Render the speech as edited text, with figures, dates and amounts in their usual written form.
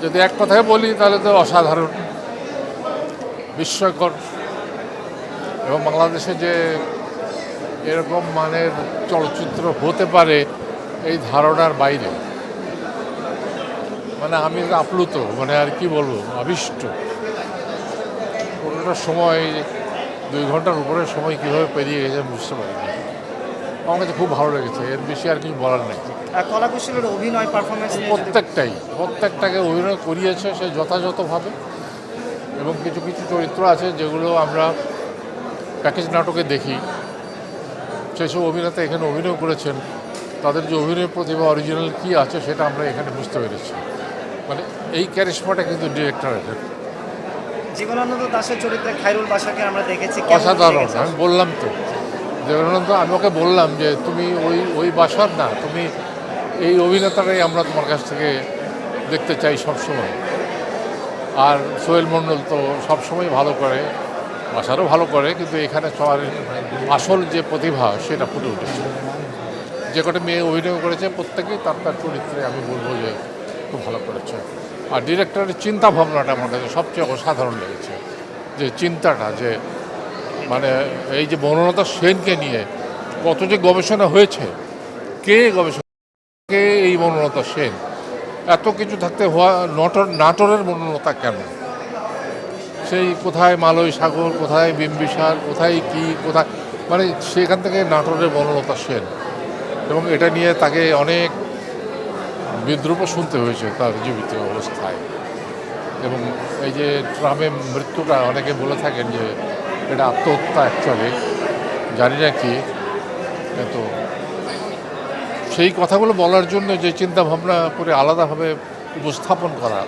যদি এক কথায় বলি তাহলে তো অসাধারণ, বিস্ময়কর। এবং বাংলাদেশে যে এরকম মানের চলচ্চিত্র হতে পারে এই ধারণার বাইরে। মানে আমি আপ্লুত, মানে আর কি বলবো, আবিষ্ট। পুরোটা সময় 2 ঘন্টার উপরে সময় কীভাবে পেরিয়ে গেছে বুঝতে পারি না। আমার কাছে খুব ভালো লেগেছে, এর বেশি আর কিছু বলার নেই। আর কলা কুশলের অভিনয় পারফরমেন্স প্রত্যেকটাকে অভিনয় করিয়েছে সে যথাযথভাবে। এবং কিছু কিছু চরিত্র আছে যেগুলো আমরা প্যাকেজ নাটকে দেখি, সেসব অভিনেতা এখানে অভিনয় করেছেন, তাদের যে অভিনয় প্রতিভা অরিজিনাল কী আছে সেটা আমরা এখানে বুঝতে পেরেছি। মানে এই ক্যারিশমাটা কিন্তু ডিরেক্টরের জীবনানন্দ দাশের চরিত্রে খায়রুল বাশাকে আমরা দেখেছি, কেমন অসাধারণ। লেগেছে? আমি বললাম তো, জীবনানন্দ, আমি ওকে বললাম যে তুমি ওই বাসার না, তুমি এই অভিনেতারাই আমরা তোমার কাছ থেকে দেখতে চাই সবসময়। আর সোহেল মণ্ডল তো সবসময় ভালো করে, বাসারও ভালো করে, কিন্তু এখানে সবার আসল যে প্রতিভা সেটা ফুটে উঠেছে। যে কটা মেয়ে অভিনয় করেছে প্রত্যেকেই তার তার চরিত্রে আমি বলবো যে খুব ভালো করেছে। আর ডিরেক্টরের চিন্তা ভাবনাটা আমার কাছে সবচেয়ে অসাধারণ লেগেছে। যে চিন্তাটা, যে মানে এই যে বনলতা সেনকে নিয়ে কত যে গবেষণা হয়েছে, কে গবেষণা, কে এই বনলতা সেন, এত কিছু থাকতে হওয়া নাটোরের বনলতা কেন, সেই কোথায় মালয় সাগর, কোথায় বিম্বিসার, কোথায় কি, কোথায়, মানে সেখান থেকে নাটোরের বনলতা সেন। এবং এটা নিয়ে তাকে অনেক বিদ্রূপও শুনতে হয়েছে তার জীবিত অবস্থায়। এবং এই যে ট্রামে মৃত্যুটা, অনেকে বলে থাকেন যে এটা আত্মহত্যা, অ্যাকচুয়ালি জানি না কি। তো সেই কথাগুলো বলার জন্য যে চিন্তা ভাবনা করে আলাদাভাবে উপস্থাপন করা,